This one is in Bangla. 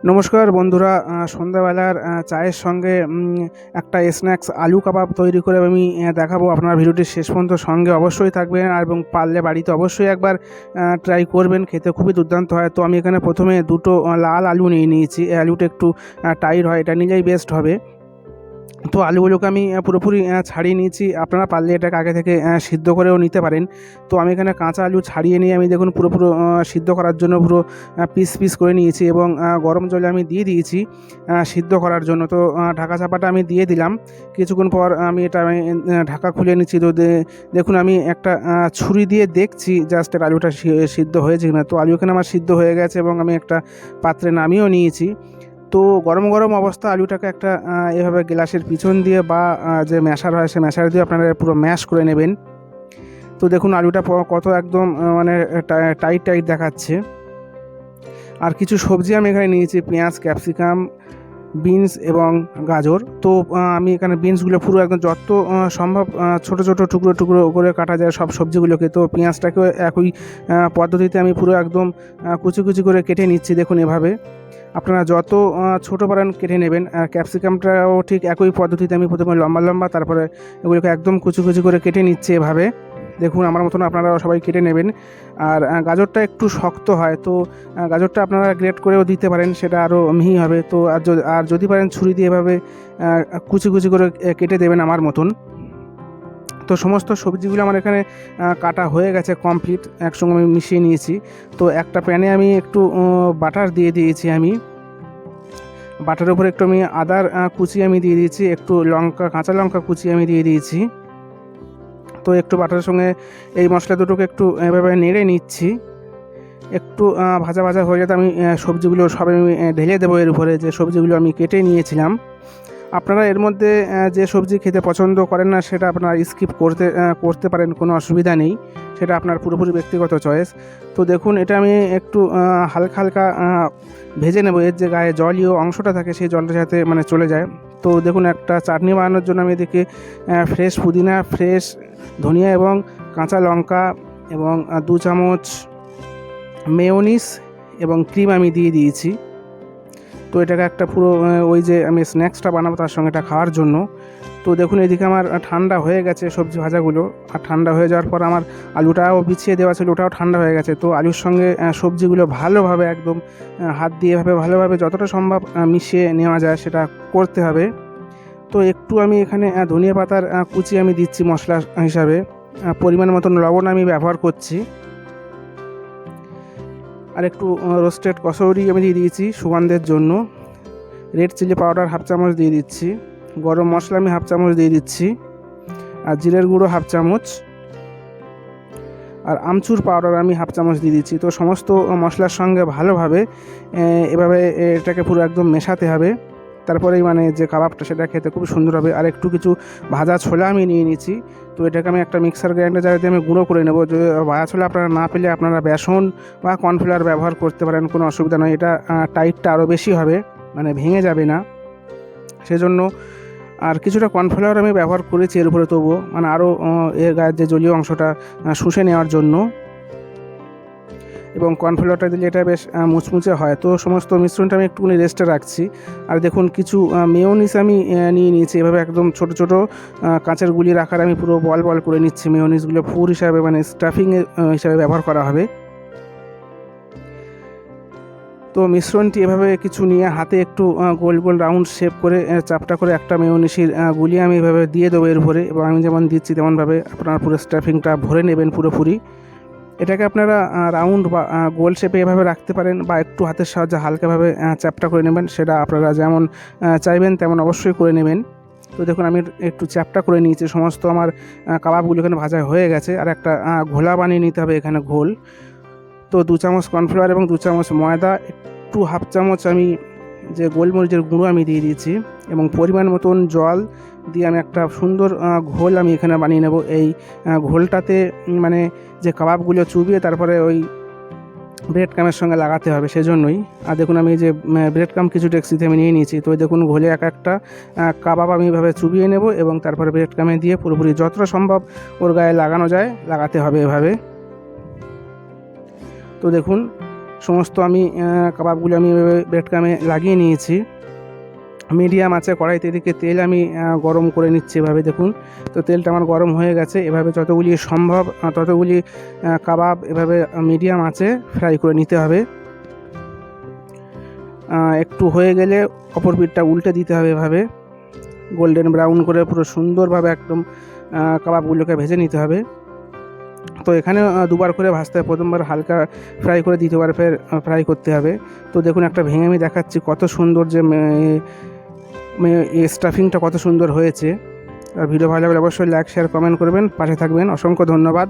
নমস্কার বন্ধুরা, সন্ধ্যাবেলার চায়ের সঙ্গে একটা স্ন্যাক্স আলু কাবাব তৈরি করে আমি দেখাবো। আপনারা ভিডিওটি শেষ পর্যন্ত সঙ্গে অবশ্যই থাকবেন আর এবং পারলে বাড়িতে অবশ্যই একবার ট্রাই করবেন, খেতে খুবই দুর্দান্ত হয়। তো আমি এখানে প্রথমে দুটো লাল আলু নিয়ে নিয়েছি। এই আলুটা একটু টাইট হয়, এটা নিলেই বেস্ট হবে। তো আলুগুলোকে আমি পুরোপুরি ছাড়িয়ে নিয়েছি। আপনারা পারলে এটাকে আগে থেকে সিদ্ধ করেও নিতে পারেন। তো আমি এখানে কাঁচা আলু ছাড়িয়ে নিয়ে আমি দেখুন পুরো সিদ্ধ করার জন্য পুরো পিস পিস করে নিয়েছি এবং গরম জলে আমি দিয়ে দিয়েছি সিদ্ধ করার জন্য। তো ঢাকা চাপাটা আমি দিয়ে দিলাম। কিছুক্ষণ পর আমি ঢাকা খুলে নিচ্ছি। তো দেখুন আমি একটা ছুরি দিয়ে দেখছি জাস্ট আলুটা সিদ্ধ হয়েছে কিনা। তো আলু এখানে আমার সিদ্ধ হয়ে গেছে এবং আমি একটা পাত্রে নামিয়েও নিয়েছি। তো গরম গরম অবস্থা আলুটাকে একটা এভাবে গ্লাসের পিছন দিয়ে বা যে ম্যাশার হয় সে ম্যাশার দিয়ে আপনারা পুরো ম্যাশ করে নেবেন। তো দেখুন আলুটা কত একদম মানে টাইট টাইট দেখাচ্ছে। আর কিছু সবজি আমি এখানে নিয়েছি, পেঁয়াজ, ক্যাপসিকাম, বিনস এবং গাজর। তো আমি এখানে বিনসগুলো পুরো একদম যত সম্ভব ছোটো ছোটো টুকরো টুকরো করে কাটা যায় সব সবজিগুলোকে। তো পেঁয়াজটাকেও একই পদ্ধতিতে আমি পুরো একদম কুচি কুচি করে কেটে নিচ্ছি। দেখুন এভাবে আপনারা যত ছোটো পারেন কেটে নেবেন। আর ক্যাপসিকামটাও ঠিক একই পদ্ধতিতে আমি প্রথমে লম্বা লম্বা, তারপরে এগুলোকে একদম কুচি কুচি করে কেটে নিচ্ছি এভাবে। দেখুন আমার মতন আপনারা সবাই কেটে নেবেন। আর গাজরটা একটু শক্ত হয়, তো গাজরটা আপনারা গ্রেট করেও দিতে পারেন, সেটা আরও মিহি হবে। তো আর যদি পারেন ছুরি দিয়ে এভাবে কুচি কুচি করে কেটে দেবেন আমার মতন। তো সমস্ত সবজিগুলো আমার এখানে কাটা হয়ে গেছে কমপ্লিট, একসঙ্গে আমি মিশিয়ে নিয়েছি। তো একটা প্যানে আমি একটু বাটার দিয়ে দিয়েছি। আমি বাটারের উপরে একটু আমি আদার কুচি আমি দিয়ে দিয়েছি, একটু কাঁচা লঙ্কা কুচি আমি দিয়ে দিয়েছি। তো একটু বাটারের সঙ্গে এই মশলা দুটোকে একটু এভাবে নেড়ে নিচ্ছি। একটু ভাজা ভাজা হয়ে যেতে আমি সবজিগুলো সব আমি ঢেলে দেবো এর উপরে, যে সবজিগুলো আমি কেটে নিয়েছিলাম। আপনারা এর মধ্যে যে সবজি খেতে পছন্দ করেন না সেটা আপনারা স্কিপ করতে পারেন, কোনো অসুবিধা নেই, সেটা আপনার পুরোপুরি ব্যক্তিগত চয়েস। তো দেখুন এটা আমি একটু হালকা হালকা ভেজে নেব। এর যে গায়ে জলীয় অংশটা থাকে সেই জলটা যাতে মানে চলে যায়। তো দেখুন একটা চাটনি বানানোর জন্য আমি এদিকে ফ্রেশ পুদিনা, ফ্রেশ ধনিয়া এবং কাঁচা লঙ্কা এবং 2 চামচ মেয়োনিজ এবং ক্রিম আমি দিয়ে দিয়েছি। তো এটাকে একটা পুরো ওই যে আমি স্ন্যাক্সটা বানাবো তার সঙ্গে এটা খাওয়ার জন্য। তো দেখুন এদিকে আমার ঠান্ডা হয়ে গেছে সবজি ভাজাগুলো। আর ঠান্ডা হয়ে যাওয়ার পর আমার আলুটাও বিছিয়ে দেওয়া ছিল, ওটাও ঠান্ডা হয়ে গেছে। তো আলুর সঙ্গে সবজিগুলো ভালোভাবে একদম হাত দিয়ে ভালোভাবে যতটা সম্ভব মিশিয়ে নেওয়া যায় সেটা করতে হবে। তো একটু আমি এখানে ধনিয়া পাতার কুচি আমি দিচ্ছি মশলা হিসাবে। পরিমাণ মতন লবণ আমি ব্যবহার করছি। আর একটু রোস্টেড কসৌরি আমি দিয়ে দিয়েছি সুগন্ধের জন্য। রেড চিলি পাউডার হাফ চামচ দিয়ে দিচ্ছি। গরম মশলা আমি হাফ চামচ দিয়ে দিচ্ছি। আর জিরের গুঁড়ো হাফ চামচ। আর আমচুর পাউডার আমি হাফ চামচ দিয়ে দিচ্ছি। তো সমস্ত মশলার সঙ্গে ভালোভাবে এভাবে এটাকে পুরো একদম মেশাতে হবে। তারপরেই মানে যে কাবাবটা সেটা খেতে খুব সুন্দর হবে। আর একটু কিছু ভাজা ছোলা আমি নিয়ে নিয়েছি। তো এটাকে আমি একটা মিক্সার গ্রাইন্ডার জারে দিয়ে আমি গুঁড়ো করে নেব। যদি ভাজা ছোলা আপনারা না পেলে আপনারা বেসন বা কর্নফ্লাওয়ার ব্যবহার করতে পারেন, কোনো অসুবিধা নয়। এটা টাইটটা আরও বেশি হবে, মানে ভেঙে যাবে না সেজন্য। আর কিছুটা কর্নফ্লাওয়ার আমি ব্যবহার করেছি এর উপরে, তবুও মানে আরও এর গায়ের যে জলীয় অংশটা শুষে নেওয়ার জন্য। এবং কর্নফ্লাওয়ারটা দিলে এটা বেশ মুচমুচে হয়। তো সমস্ত মিশ্রণটা আমি একটুখানি রেস্টে রাখছি। আর দেখুন কিছু মেয়োনিজ আমি নিয়ে নিয়েছি। এভাবে একদম ছোট ছোট কাঁচের গুলির আকার আমি পুরো বল বল করে নিচ্ছি। মেয়োনিজগুলো ফুড হিসাবে মানে স্টাফিং হিসাবে ব্যবহার করা হবে। তো মিশ্রণটি এভাবে কিছু নিয়ে হাতে একটু গোল গোল রাউন্ড শেপ করে চাপটা করে একটা মেয়োনিজের গুলি আমি এভাবে দিয়ে দেবো এর উপরে, এবং আমি যেমন দিচ্ছি তেমনভাবে আপনারা পুরো স্টাফিংটা ভরে নেবেন পুরোপুরি। এটাকে আপনারা রাউন্ড বা গোল শেপে এভাবে রাখতে পারেন, বা একটু হাতের সাহায্যে হালকাভাবে চ্যাপটা করে নেবেন, সেটা আপনারা যেমন চাইবেন তেমন অবশ্যই করে নেবেন। তো দেখুন আমি একটু চ্যাপটা করে নিয়েছি। সমস্ত আমার কাবাবগুলো এখানে ভাজা হয়ে গেছে। আর একটা ঘোলা বানিয়ে নিতে হবে এখানে, ঘোল। তো 2 চামচ কর্নফ্লাওয়ার এবং 2 চামচ ময়দা, একটু হাফ চামচ আমি যে গোলমরিচের গুঁড়ো আমি দিয়ে দিয়েছি, এবং পরিমাণ মতন জল দিয়ে আমি একটা সুন্দর ঘোল আমি এখানে বানিয়ে নেব। এই ঘোলটাতে মানে যে কাবাবগুলো চুবিয়ে তারপরে ওই ব্রেড ক্রামের সঙ্গে লাগাতে হবে, সেজন্যই। আর দেখুন আমি যে ব্রেড ক্রাম কিছু ডেক্সিতে আমি নিয়ে নিয়েছি। তো দেখুন ঘোলে এক একটা কাবাব আমি এভাবে চুবিয়ে নেব, এবং তারপরে ব্রেড ক্রামে দিয়ে পুরোপুরি যতটা সম্ভব ওর গায়ে লাগানো যায় লাগাতে হবে এভাবে। তো দেখুন সমস্ত আমি কাবাবগুলো আমি এভাবে ব্রেড ক্রামে লাগিয়ে নিয়েছি। মিডিয়াম আছে কড়াইতে, এদিকে তেল আমি গরম করে নিচ্ছি এভাবে দেখুন। তো তেলটা আমার গরম হয়ে গেছে, এভাবে যতগুলি সম্ভব ততগুলি কাবাব এভাবে মিডিয়াম আছে ফ্রাই করে নিতে হবে। একটু হয়ে গেলে অপর পিঠটা উল্টে দিতে হবে, এভাবে গোল্ডেন ব্রাউন করে পুরো সুন্দরভাবে একদম কাবাবগুলোকে ভেজে নিতে হবে। তো এখানে দুবার করে ভাজতে হবে, প্রথমবার হালকা ফ্রাই করে দ্বিতীয়বার ফের ফ্রাই করতে হবে। তো দেখুন একটা ভেঙে আমি দেখাচ্ছি কত সুন্দর যে স্টাফিংটা কত সুন্দর হয়েছে। আর ভিডিও ভালো লাগলে অবশ্যই লাইক শেয়ার কমেন্ট করবেন, পাশে থাকবেন। অসংখ্য ধন্যবাদ।